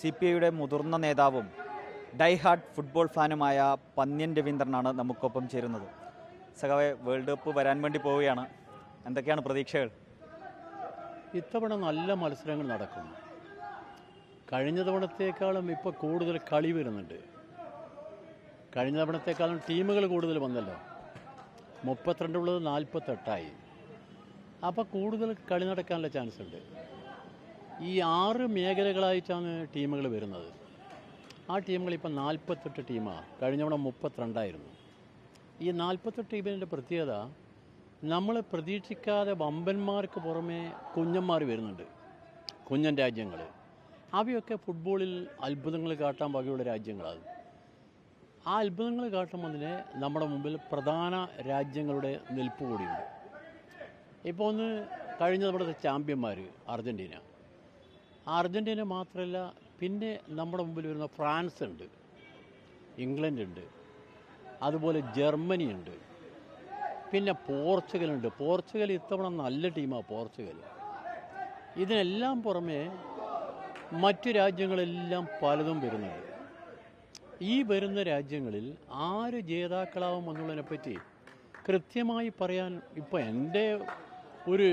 CPIയുടെ മുതിർന്ന നേതാവും diehard football ഫാനുമായ Pannyan രവീന്ദ്രനാണ് നമുക്കൊപ്പം ചേരുന്നത്. സഖാവേ, വേൾഡ് കപ്പ് വരാൻ വേണ്ടി പോവുകയാണ്. എന്തൊക്കെയാണ് പ്രതീക്ഷകൾ? ഇത്തവണ നല്ല മത്സരങ്ങൾ നടക്കും. കഴിഞ്ഞ തവണത്തേക്കാളും ഇപ്പോൾ കൂടുതൽ കളി വരുന്നുണ്ട്. കഴിഞ്ഞ തവണത്തേക്കാളും ടീമുകൾ കൂടുതൽ വന്നല്ലോ. 32 ഉള്ളത് 48ആയി. അപ്പോൾ കൂടുതൽ കളി നടക്കാനുള്ള ചാൻസ് ഉണ്ട്. ഈ 6 മേഖലകളായിട്ടാണ് ടീമുകൾ വരുന്നത്. ആ ടീമുകൾ ഇപ്പം 48 ടീമാണ്. കഴിഞ്ഞ തവണ 32ആയിരുന്നു. ഈ 48 ടീമിൻ്റെ പ്രത്യേകത, നമ്മൾ പ്രതീക്ഷിക്കാതെ വമ്പന്മാർക്ക് പുറമേ കുഞ്ഞന്മാർ വരുന്നുണ്ട്. കുഞ്ഞൻ രാജ്യങ്ങൾ, അവയൊക്കെ ഫുട്ബോളിൽ അത്ഭുതങ്ങൾ കാട്ടാൻ വകയുള്ള രാജ്യങ്ങളാണ്. ആ അത്ഭുതങ്ങൾ കാട്ടുന്നതിന് നമ്മുടെ മുമ്പിൽ പ്രധാന രാജ്യങ്ങളുടെ നിൽപ്പ് കൂടിയുണ്ട്. ഇപ്പോൾ ഒന്ന് കഴിഞ്ഞ തവണത്തെ ചാമ്പ്യന്മാർ അർജൻറ്റീന. അർജൻറ്റീന മാത്രമല്ല, പിന്നെ നമ്മുടെ മുമ്പിൽ വരുന്ന ഫ്രാൻസ് ഉണ്ട്, ഇംഗ്ലണ്ട് ഉണ്ട്, അതുപോലെ ജർമ്മനി ഉണ്ട്, പിന്നെ പോർച്ചുഗലുണ്ട്. പോർച്ചുഗൽ ഇത്തവണ നല്ല ടീമാണ് പോർച്ചുഗൽ. ഇതിനെല്ലാം പുറമെ മറ്റ് രാജ്യങ്ങളെല്ലാം പലതും വരുന്നുണ്ട്. ഈ വരുന്ന രാജ്യങ്ങളിൽ ആര് ജേതാക്കളാവും എന്നുള്ളതിനെപ്പറ്റി കൃത്യമായി പറയാൻ ഇപ്പോൾ എൻ്റെ ഒരു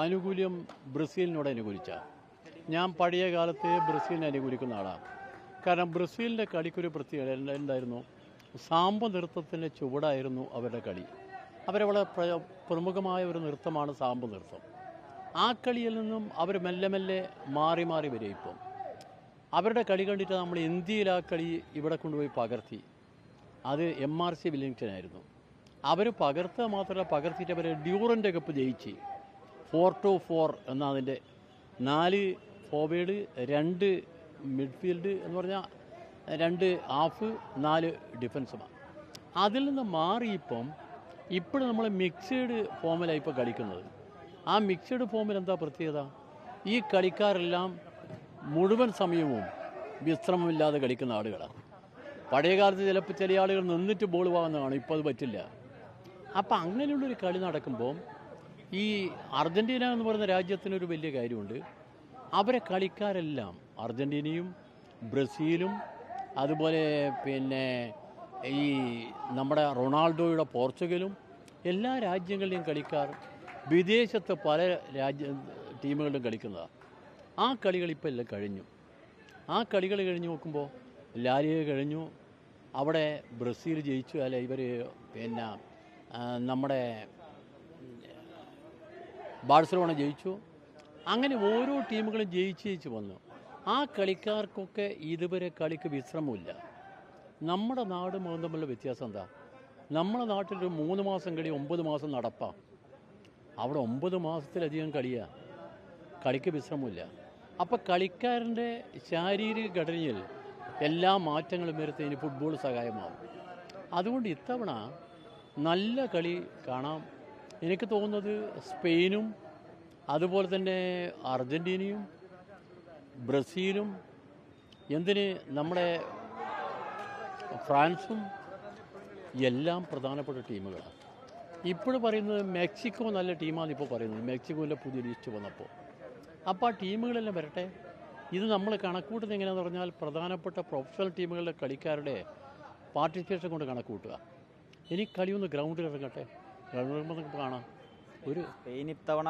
ആനുകൂല്യം ബ്രസീലിനോട് അനുകൂലിച്ചാണ്. ഞാൻ പഴയ കാലത്ത് ബ്രസീലിനെ അനുകൂലിക്കുന്ന ആളാണ്. കാരണം ബ്രസീലിൻ്റെ കളിക്കൊരു പ്രത്യേകത എന്തായിരുന്നു? സാമ്പ നൃത്തത്തിൻ്റെ ചുവടായിരുന്നു അവരുടെ കളി. അവരവിടെ പ്രമുഖമായ ഒരു നൃത്തമാണ് സാമ്പ നൃത്തം. ആ കളിയിൽ നിന്നും അവർ മെല്ലെ മെല്ലെ മാറി മാറി വരും. ഇപ്പം അവരുടെ കളി കണ്ടിട്ട് നമ്മൾ ഇന്ത്യയിൽ ആ കളി ഇവിടെ കൊണ്ടുപോയി പകർത്തി. അത് MRC വില്ലിംഗ്ടൺ ആയിരുന്നു. അവർ പകർത്തുക മാത്രമല്ല, പകർത്തിയിട്ട് അവർ ഡ്യൂറൻ്റ് കപ്പ് ജയിച്ച് 4-4 എന്നതിൻ്റെ 4 ഫോർവേഡ്, 2 മിഡ്ഫീൽഡ് എന്ന് പറഞ്ഞാൽ 2 ഹാഫ്, 4 ഡിഫൻസുമാണ്. അതിൽ നിന്ന് മാറി ഇപ്പോഴും നമ്മൾ മിക്സഡ് ഫോമിലാണ് ഇപ്പോൾ കളിക്കുന്നത്. ആ മിക്സഡ് ഫോമിൽ എന്താ പ്രത്യേകത? ഈ കളിക്കാരെല്ലാം മുഴുവൻ സമയവും വിശ്രമമില്ലാതെ കളിക്കുന്ന ആളുകളാണ്. പഴയ കാലത്ത് ചിലപ്പോൾ ചില ആളുകൾ നിന്നിട്ട് ബോൾ വാങ്ങുന്നതാണ്, ഇപ്പോൾ അത് പറ്റില്ല. അപ്പം അങ്ങനെയുള്ളൊരു കളി നടക്കുമ്പോൾ ഈ അർജൻറ്റീന എന്ന് പറയുന്ന രാജ്യത്തിനൊരു വലിയ കാര്യമുണ്ട്. അവരെ കളിക്കാരെല്ലാം, അർജൻറ്റീനയും ബ്രസീലും അതുപോലെ പിന്നെ ഈ നമ്മുടെ റൊണാൾഡോയുടെ പോർച്ചുഗലും, എല്ലാ രാജ്യങ്ങളിലെയും കളിക്കാർ വിദേശത്ത് പല ടീമുകളിലും കളിക്കുന്നതാണ്. ആ കളികൾ ഇപ്പോൾ എല്ലാം കഴിഞ്ഞു. ആ കളികൾ കഴിഞ്ഞ് നോക്കുമ്പോൾ ലാലിഗ കഴിഞ്ഞു, അവിടെ ബ്രസീൽ ജയിച്ചു. അല്ല, ഇവർ പിന്നെ നമ്മുടെ ബാഴ്സലോണ ജയിച്ചു. അങ്ങനെ ഓരോ ടീമുകളും ജയിച്ച് വന്നു. ആ കളിക്കാർക്കൊക്കെ ഇതുവരെ കളിക്ക് വിശ്രമമില്ല. നമ്മുടെ നാട് തമ്മിലുള്ള വ്യത്യാസം എന്താ? നമ്മുടെ നാട്ടിലൊരു 3 മാസം കളി 9 മാസം നടപ്പാം. അവിടെ 9 മാസത്തിലധികം കളിയാണ്, കളിക്ക് വിശ്രമമില്ല. അപ്പോൾ കളിക്കാരൻ്റെ ശാരീരിക ഘടനയിൽ എല്ലാ മാറ്റങ്ങളും വരുന്നതിന് ഫുട്ബോൾ സഹായമാകും. അതുകൊണ്ട് ഇത്തവണ നല്ല കളി കാണാം. എനിക്ക് തോന്നുന്നത് സ്പെയിനും അതുപോലെ തന്നെ അർജൻറ്റീനയും ബ്രസീലും, എന്തിന് നമ്മുടെ ഫ്രാൻസും എല്ലാം പ്രധാനപ്പെട്ട ടീമുകളാണ്. ഇപ്പോഴും പറയുന്നത് മെക്സിക്കോ നല്ല ടീമാണെന്ന് ഇപ്പോൾ പറയുന്നത്. മെക്സിക്കോയിലെ പുതിയ ലിസ്റ്റ് വന്നപ്പോൾ. അപ്പോൾ ആ ടീമുകളെല്ലാം വരട്ടെ. ഇത് നമ്മൾ കണക്കൂട്ടുന്നത് എങ്ങനെയാണെന്ന് പറഞ്ഞാൽ, പ്രധാനപ്പെട്ട പ്രൊഫഷണൽ ടീമുകളുടെ കളിക്കാരുടെ പാർട്ടിസിപ്പേഷൻ കൊണ്ട് കണക്കൂട്ടുക. ഇനി കളിയൊന്ന് ഗ്രൗണ്ടിൽ ഇറങ്ങട്ടെ, ഗ്രൗണ്ടിൽ ഇറങ്ങുമ്പോൾ നമുക്ക് കാണാം. ഒരു സ്പെയിൻ ഇത്തവണ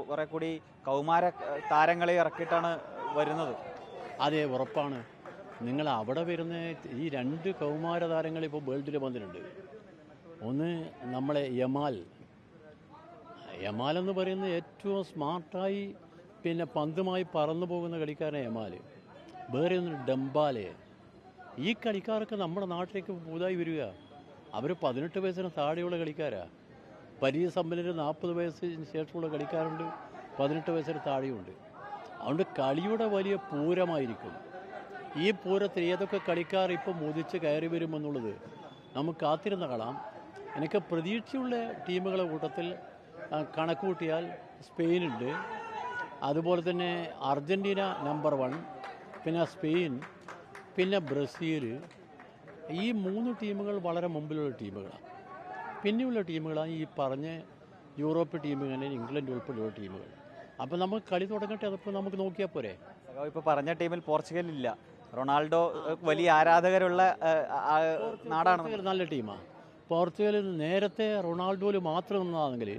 കുറെ കൂടി കൗമാര താരങ്ങളെ ഇറക്കിയിട്ടാണ് വരുന്നത്. അതെ, ഉറപ്പാണ്. നിങ്ങൾ അവിടെ വരുന്ന ഈ 2 കൗമാര താരങ്ങൾ ഇപ്പോൾ വേൾഡിൽ വന്നിട്ടുണ്ട്. ഒന്ന് നമ്മളെ യമാൽ എന്ന് പറയുന്നത് ഏറ്റവും സ്മാർട്ടായി പിന്നെ പന്തുമായി പറന്നു പോകുന്ന കളിക്കാരൻ യമാൽ. വേറെ ഒന്ന് ഡംബാലെ. ഈ കളിക്കാരൊക്കെ നമ്മുടെ നാട്ടിലേക്ക് പുതുതായി വരിക. അവർ 18 വയസ്സിന് താഴെയുള്ള കളിക്കാരാണ്. പരിചയസമ്പന്നർ 40 വയസ്സിന് ശേഷമുള്ള കളിക്കാരുണ്ട്, 18 വയസ്സിന് താഴെയുണ്ട്. അതുകൊണ്ട് കളിയുടെ വലിയ പൂരമായിരിക്കും. ഈ പൂരത്തിൽ ഏതൊക്കെ കളിക്കാർ ഇപ്പോൾ മുതിച്ച് കയറി വരുമെന്നുള്ളത് നമുക്ക് കാത്തിരുന്ന് കാണാം. എനിക്ക് പ്രതീക്ഷയുള്ള ടീമുകളുടെ കൂട്ടത്തിൽ കണക്കുകൂട്ടിയാൽ സ്പെയിനുണ്ട്, അതുപോലെ തന്നെ അർജൻറ്റീന നമ്പർ 1, പിന്നെ സ്പെയിൻ, പിന്നെ ബ്രസീൽ. ഈ 3 ടീമുകൾ വളരെ മുമ്പിലുള്ള ടീമുകളാണ്. പിന്നെയുള്ള ടീമുകളാണ് ഈ പറഞ്ഞ യൂറോപ്യൻ ടീമുകൾ, ഇംഗ്ലണ്ട് ഉൾപ്പെടെയുള്ള ടീമുകൾ. അപ്പോൾ നമുക്ക് കളി തുടങ്ങട്ടെ, അതിപ്പോൾ നമുക്ക് നോക്കിയാൽ പോരെ. ഇപ്പോൾ പറഞ്ഞ ടീമിൽ പോർച്ചുഗൽ ഇല്ല. റൊണാൾഡോ വലിയ ആരാധകരുള്ള നാടാണ്. പോർച്ചുഗൽ നല്ല ടീമാണ്. പോർച്ചുഗൽ നേരത്തെ റൊണാൾഡോയിൽ മാത്രം നിന്നതാണെങ്കിൽ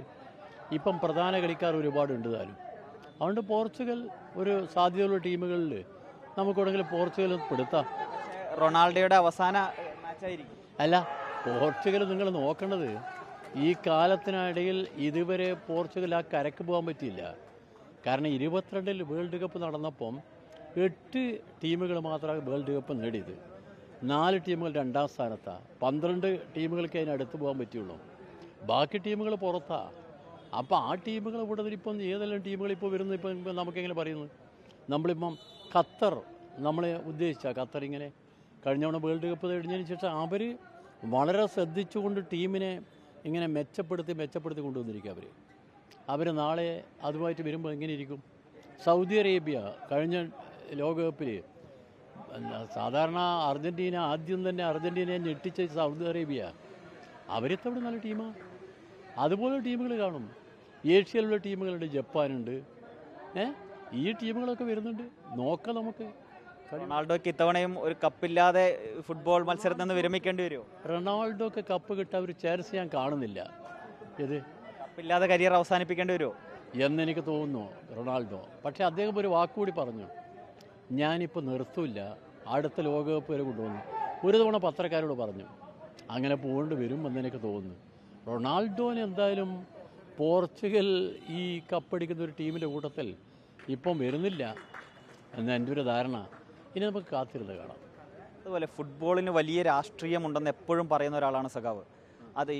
ഇപ്പം പ്രധാന കളിക്കാർ ഒരുപാടുണ്ട് താനും. അതുകൊണ്ട് പോർച്ചുഗൽ ഒരു സാധ്യതയുള്ള ടീമുകളിൽ നമുക്കുണ്ടെങ്കിൽ പോർച്ചുഗൽ പെടുത്താം. റൊണാൾഡോയുടെ അവസാന മാച്ചായിരിക്കും. അല്ല, പോർച്ചുഗൽ നിങ്ങൾ നോക്കേണ്ടത് ഈ കാലത്തിനിടയിൽ ഇതുവരെ പോർച്ചുഗൽ ആ കരക്ക് പോകാൻ പറ്റിയില്ല. കാരണം 22 വേൾഡ് കപ്പ് നടന്നപ്പം 8 ടീമുകൾ മാത്രമാണ് വേൾഡ് കപ്പ് നേടിയത്. 4 ടീമുകൾ 2ാം സ്ഥാനത്താണ്. 12 ടീമുകൾക്ക് അതിനടുത്ത് പോകാൻ പറ്റുള്ളൂ. ബാക്കി ടീമുകൾ പുറത്താണ്. അപ്പോൾ ആ ടീമുകൾ കൂടുതൽ ഇപ്പം ഏതെല്ലാം ടീമുകൾ ഇപ്പോൾ വരുന്നത് ഇപ്പം നമുക്കെങ്ങനെ പറയുന്നത്? നമ്മളിപ്പം ഖത്തർ നമ്മളെ ഉദ്ദേശിച്ച ഖത്തർ ഇങ്ങനെ കഴിഞ്ഞ തവണ വേൾഡ് കപ്പ് കഴിഞ്ഞതിന് ശേഷം അവർ വളരെ ശ്രദ്ധിച്ചുകൊണ്ട് ടീമിനെ ഇങ്ങനെ മെച്ചപ്പെടുത്തി കൊണ്ടുവന്നിരിക്കുക. അവർ നാളെ അതുമായിട്ട് വരുമ്പോൾ എങ്ങനെ ഇരിക്കും? സൗദി അറേബ്യ കഴിഞ്ഞ ലോകകപ്പിൽ സാധാരണ അർജൻറ്റീന ആദ്യം തന്നെ അർജൻറ്റീനയെ ഞെട്ടിച്ച സൗദി അറേബ്യ അവരിത്തവിടെ നല്ല ടീമാണ്. അതുപോലെ ടീമുകൾ കാണും. ഏഷ്യയിലുള്ള ടീമുകളുണ്ട്, ജപ്പാനുണ്ട്. ഈ ടീമുകളൊക്കെ വരുന്നുണ്ട്. നോക്കാം നമുക്ക്. റൊണാൾഡോയ്ക്ക് ഇത്തവണയും ഒരു കപ്പില്ലാതെ ഫുട്ബോൾ മത്സരത്തിൽ നിന്ന് വിരമിക്കേണ്ടി വരുമോ? റൊണാൾഡോക്ക് കപ്പ് കിട്ടാൻ ഒരു ചാൻസ് ഞാൻ കാണുന്നില്ല. ഇത് കപ്പില്ലാതെ കരിയർ അവസാനിപ്പിക്കേണ്ടി വരുമോ എന്നെനിക്ക് തോന്നുന്നു റൊണാൾഡോ. പക്ഷേ അദ്ദേഹം ഒരു വാക്കുകൂടി പറഞ്ഞു, ഞാനിപ്പോൾ നിർത്തൂല്ല, അടുത്ത ലോകകപ്പ് വരെ കൊണ്ടുവന്നു. ഒരു തവണ പത്രക്കാരോട് പറഞ്ഞു. അങ്ങനെ പോകേണ്ടി വരും എന്നെനിക്ക് തോന്നുന്നു. റൊണാൾഡോന് എന്തായാലും പോർച്ചുഗൽ ഈ കപ്പടിക്കുന്ന ഒരു ടീമിൻ്റെ കൂട്ടത്തിൽ ഇപ്പം വരുന്നില്ല എന്ന് എൻ്റെ ഒരു ധാരണ. ഇനി നമുക്ക് കാത്തിരുന്ന് കാണാം. അതുപോലെ ഫുട്ബോളിന് വലിയ രാഷ്ട്രീയമുണ്ടെന്ന് എപ്പോഴും പറയുന്ന ഒരാളാണ് സഖാവ്. അത്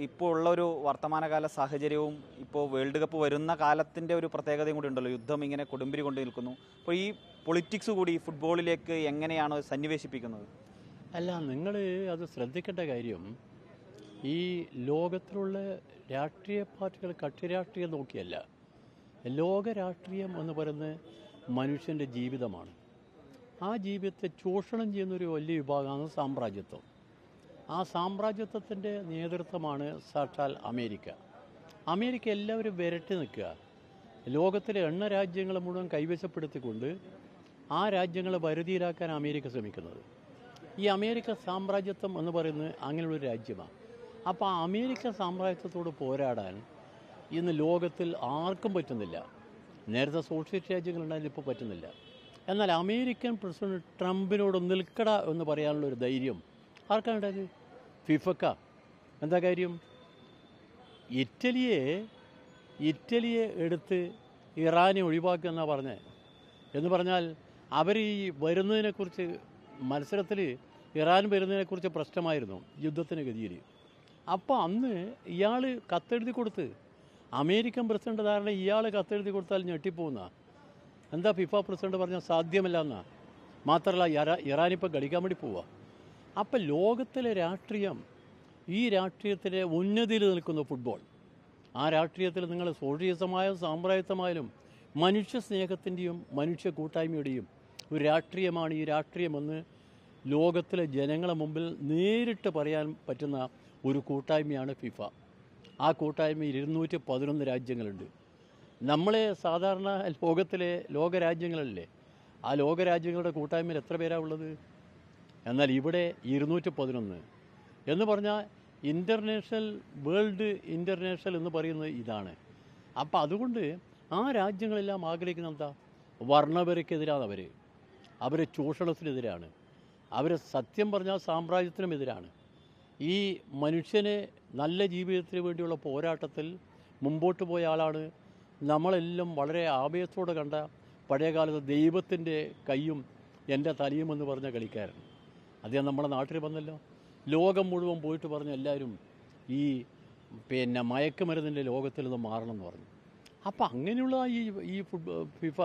ഇപ്പോൾ ഉള്ള ഒരു വർത്തമാനകാല സാഹചര്യവും ഇപ്പോൾ വേൾഡ് കപ്പ് വരുന്ന കാലത്തിൻ്റെ ഒരു പ്രത്യേകതയും കൂടി ഉണ്ടല്ലോ. യുദ്ധം ഇങ്ങനെ കൊടുമ്പിരി കൊണ്ട് നിൽക്കുന്നു. അപ്പോൾ ഈ പൊളിറ്റിക്സ് കൂടി ഫുട്ബോളിലേക്ക് എങ്ങനെയാണ് സന്നിവേശിപ്പിക്കുന്നത്? അല്ല, നിങ്ങൾ അത് ശ്രദ്ധിക്കേണ്ട കാര്യം, ഈ ലോകത്തിലുള്ള രാഷ്ട്രീയ പാർട്ടികൾ കക്ഷി രാഷ്ട്രീയം നോക്കിയല്ല. ലോക രാഷ്ട്രീയം എന്ന് പറയുന്നത് മനുഷ്യൻ്റെ ജീവിതമാണ്. ആ ജീവിതത്തെ ചൂഷണം ചെയ്യുന്നൊരു വലിയ വിഭാഗമാണ് സാമ്രാജ്യത്വം. ആ സാമ്രാജ്യത്വത്തിൻ്റെ നേതൃത്വമാണ് സാക്ഷാൽ അമേരിക്ക. അമേരിക്ക എല്ലാവരും വിരട്ടി നിൽക്കുക. ലോകത്തിലെ 8 രാജ്യങ്ങൾ മുഴുവൻ കൈവശപ്പെടുത്തിക്കൊണ്ട് ആ രാജ്യങ്ങളെ വരുതിയിലാക്കാൻ അമേരിക്ക ശ്രമിക്കുന്നത്. ഈ അമേരിക്ക സാമ്രാജ്യത്വം എന്ന് പറയുന്നത് അങ്ങനെയുള്ളൊരു രാജ്യമാണ്. അപ്പോൾ ആ അമേരിക്ക സാമ്രാജ്യത്വത്തോട് പോരാടാൻ ഇന്ന് ലോകത്തിൽ ആർക്കും പറ്റുന്നില്ല. നേരത്തെ സോഷ്യലിസ്റ്റ് രാജ്യങ്ങളുണ്ടായാലും ഇപ്പോൾ പറ്റുന്നില്ല. എന്നാൽ അമേരിക്കൻ പ്രസിഡന്റ് ട്രംപിനോട് നിൽക്കട എന്ന് പറയാനുള്ളൊരു ധൈര്യം ആർക്കാണ് ഉണ്ടായത്? ഫിഫക്ക. എന്താ കാര്യം? ഇറ്റലിയെ എടുത്ത് ഇറാനെ ഒഴിവാക്കുക എന്നാണ് പറഞ്ഞത്. എന്ന് പറഞ്ഞാൽ അവർ ഈ വരുന്നതിനെക്കുറിച്ച് മത്സരത്തിൽ ഇറാൻ വരുന്നതിനെക്കുറിച്ച് പ്രശ്നമായിരുന്നു യുദ്ധത്തിന് ഗതിയിൽ. അപ്പോൾ അന്ന് ഇയാൾ കത്തെഴുതി കൊടുത്ത്, അമേരിക്കൻ പ്രസിഡന്റ് ധാരണ ഇയാൾ കത്തെഴുതി കൊടുത്താൽ ഞെട്ടിപ്പോകുന്ന. എന്താ ഫിഫ പ്രസിഡന്റ് പറഞ്ഞാൽ സാധ്യമല്ല എന്നാ. മാത്രമല്ല ഇറാനിപ്പോൾ കളിക്കാൻ വേണ്ടി പോവുക. അപ്പം ലോകത്തിലെ രാഷ്ട്രീയം, ഈ രാഷ്ട്രീയത്തിലെ ഉന്നതിയിൽ നിൽക്കുന്ന ഫുട്ബോൾ. ആ രാഷ്ട്രീയത്തിൽ നിങ്ങൾ സോഷ്യലിസമായാലും സാമ്രാജ്യത്വമായാലും മനുഷ്യ സ്നേഹത്തിൻ്റെയും മനുഷ്യ കൂട്ടായ്മയുടെയും ഒരു രാഷ്ട്രീയമാണ് ഈ രാഷ്ട്രീയമെന്ന് ലോകത്തിലെ ജനങ്ങളെ മുമ്പിൽ നേരിട്ട് പറയാൻ പറ്റുന്ന ഒരു കൂട്ടായ്മയാണ് ഫിഫ. ആ കൂട്ടായ്മയിൽ 211 രാജ്യങ്ങളുണ്ട്. നമ്മളെ സാധാരണ ലോകരാജ്യങ്ങളല്ലേ, ആ ലോകരാജ്യങ്ങളുടെ കൂട്ടായ്മയിൽ എത്ര പേരാണ് ഉള്ളത്? എന്നാൽ ഇവിടെ 211 എന്ന് പറഞ്ഞാൽ വേൾഡ് ഇൻ്റർനാഷണൽ എന്ന് പറയുന്നത് ഇതാണ്. അപ്പം അതുകൊണ്ട് ആ രാജ്യങ്ങളെല്ലാം ആഗ്രഹിക്കുന്നത് എന്താ? വർണ്ണപരക്കെതിരാണ് അവർ ചൂഷണത്തിനെതിരാണ്, അവർ സത്യം പറഞ്ഞാൽ സാമ്രാജ്യത്തിനുമെതിരാണ്. ഈ മനുഷ്യനെ നല്ല ജീവിതത്തിന് വേണ്ടിയുള്ള പോരാട്ടത്തിൽ മുമ്പോട്ട് പോയ ആളാണ് നമ്മളെല്ലാം വളരെ ആവേശത്തോടെ കണ്ട പഴയകാലത്ത് ദൈവത്തിൻ്റെ കൈയും എൻ്റെ തലയും എന്ന് പറഞ്ഞ കളിക്കാരൻ. അദ്ദേഹം നമ്മുടെ നാട്ടിൽ വന്നല്ലോ. ലോകം മുഴുവൻ പോയിട്ട് പറഞ്ഞു എല്ലാവരും ഈ മയക്കുമരുന്നിൻ്റെ ലോകത്തിൽ നിന്ന് മാറണമെന്ന് പറഞ്ഞു. അപ്പം അങ്ങനെയുള്ള ഈ ഫിഫ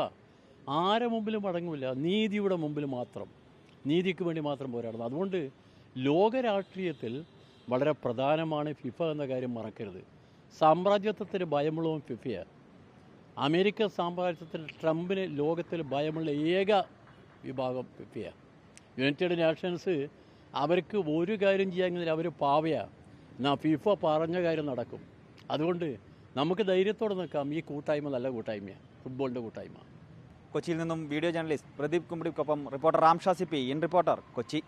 ആരെ മുമ്പിലും അടങ്ങില്ല, നീതിയുടെ മുമ്പിൽ മാത്രം, നീതിക്ക് വേണ്ടി മാത്രം പോരാടുന്നത്. അതുകൊണ്ട് ലോകരാഷ്ട്രീയത്തിൽ വളരെ പ്രധാനമാണ് ഫിഫ എന്ന കാര്യം മറക്കരുത്. സാമ്രാജ്യത്വത്തിന് ഭയമുള്ളതും ഫിഫയാണ്. അമേരിക്കൻ സാമ്രാജ്യത്തിന് ട്രംപിന് ലോകത്തിൽ ഭയമുള്ള ഏക വിഭാഗം ഫിഫയാണ്. യുണൈറ്റഡ് നേഷൻസ് അവർക്ക് ഒരു കാര്യം ചെയ്യാമെങ്കിൽ അവർ പാവയാണ്. എന്നാൽ ഫിഫ പറഞ്ഞ കാര്യം നടക്കും. അതുകൊണ്ട് നമുക്ക് ധൈര്യത്തോടെ നിൽക്കാം. ഈ കൂട്ടായ്മ നല്ല കൂട്ടായ്മയാണ്, ഫുട്ബോളിൻ്റെ കൂട്ടായ്മ. കൊച്ചിയിൽ നിന്നും വീഡിയോ ജേർണലിസ്റ്റ് പ്രദീപ് കുമ്പടിക്കൊപ്പം reporter Ramsha Sippi in reporter Kochi.